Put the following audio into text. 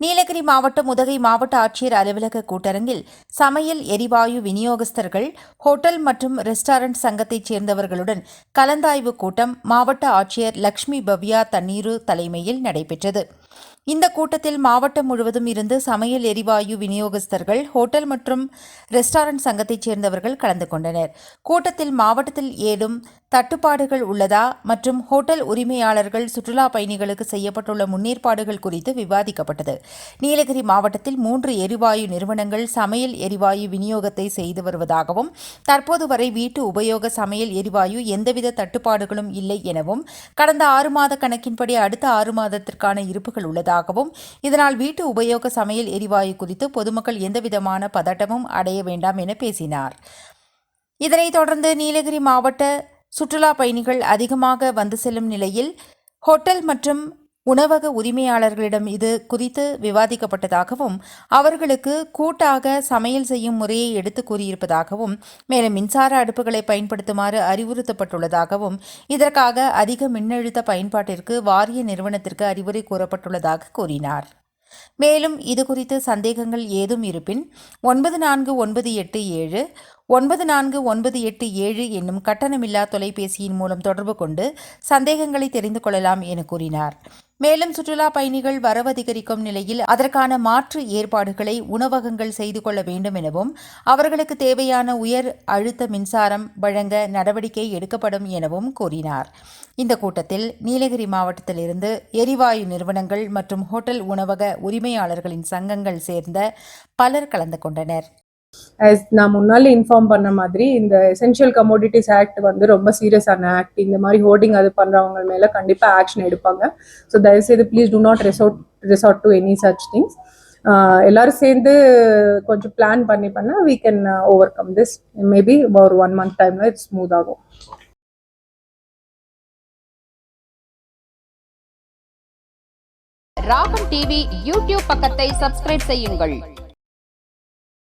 நீலகிரி மாவட்டம் உதகை மாவட்ட ஆட்சியர் அலுவலக கூட்டரங்கில் சமையல் எரிவாயு விநியோகஸ்தர்கள், ஹோட்டல் மற்றும் ரெஸ்டாரண்ட் சங்கத்தைச் சேர்ந்தவர்களுடன் கலந்தாய்வு கூட்டம் மாவட்ட ஆட்சியர் லட்சுமி பவ்யா தண்ணீரு தலைமையில் நடைபெற்றது. இந்த கூட்டத்தில் மாவட்டம் முழுவதும் இருந்து சமையல் எரிவாயு விநியோகஸ்தர்கள், ஹோட்டல் மற்றும் ரெஸ்டாரண்ட் சங்கத்தைச் சேர்ந்தவர்கள் கலந்து கொண்டனர். கூட்டத்தில் மாவட்டத்தில் ஏதும் தட்டுப்பாடுகள் உள்ளதா மற்றும் ஹோட்டல் உரிமையாளர்கள், சுற்றுலா பயணிகளுக்கு செய்யப்பட்டுள்ள முன்னேற்பாடுகள் குறித்து விவாதிக்கப்பட்டது. நீலகிரி மாவட்டத்தில் 3 எரிவாயு நிறுவனங்கள் சமையல் எரிவாயு விநியோகத்தை செய்து வருவதாகவும், தற்போது வரை வீட்டு உபயோக சமையல் எரிவாயு எந்தவித தட்டுப்பாடுகளும் இல்லை எனவும், கடந்த 6 மாத கணக்கின்படி அடுத்த 6 மாதத்திற்கான இருப்புகள் உள்ளதாகவும், இதனால் வீட்டு உபயோக சமையல் எரிவாயு குறித்து பொதுமக்கள் எந்தவிதமான பதட்டமும் அடைய வேண்டாம் என பேசினார். இதனைத் தொடர்ந்து நீலகிரி மாவட்ட சுற்றுலா பயணிகள் அதிகமாக வந்து செல்லும் நிலையில் ஹோட்டல் மற்றும் உணவக உரிமையாளர்களிடம் இது குறித்து விவாதிக்கப்பட்டதாகவும், அவர்களுக்கு கூட்டாக சமையல் செய்யும் முறையை எடுத்து கூறியிருப்பதாகவும், மேலும் மின்சார அடுப்புகளை பயன்படுத்துமாறு அறிவுறுத்தப்பட்டுள்ளதாகவும், இதற்காக அதிக மின்னழுத்த பயன்பாட்டிற்கு வாரிய நிறுவனத்திற்கு அறிவுரை கூறப்பட்டுள்ளதாக கூறினார். மேலும் இதுகுறித்து சந்தேகங்கள் ஏதும் இருப்பின் 9497 9497 என்னும் கட்டணமில்லா தொலைபேசியின் மூலம் தொடர்பு கொண்டு சந்தேகங்களை தெரிந்து கொள்ளலாம் என கூறினார். மேலும் சுற்றுலா பயணிகள் வரவு அதிகரிக்கும் நிலையில் அதற்கான மாற்று ஏற்பாடுகளை உணவகங்கள் செய்து கொள்ள வேண்டும் எனவும், அவர்களுக்கு தேவையான உயர் அழுத்த மின்சாரம் வழங்க நடவடிக்கை எடுக்கப்படும் எனவும் கூறினார். இந்த கூட்டத்தில் நீலகிரி மாவட்டத்திலிருந்து எரிவாயு நிறுவனங்கள் மற்றும் ஹோட்டல் உணவக உரிமையாளர்களின் சங்கங்கள் சேர்ந்த பலர் கலந்து கொண்டனர். நான் முன்னாலே இன்ஃபார்ம் பண்ண மாதிரி இந்த எசென்ஷியல் கமோடிட்டிஸ் ஆக்ட் ரொம்ப சீரியஸான ஆக்ட். இந்த மாதிரி ஹோர்டிங் அது பண்றவங்க மேல கண்டிப்பா ஆக்ஷன் எடுப்பாங்க. ஸோ தயவுசெய்து please do not resort to any such things. எல்லாரும் சேர்ந்து கொஞ்சம் பிளான் பண்ணா we can overcome this. Maybe about 1 month டைம்ல இது ஸ்மூத் ஆகும். ராகம் டிவி யூடியூப் பக்கத்தை சப்ஸ்கிரைப் செய்யுங்கள்.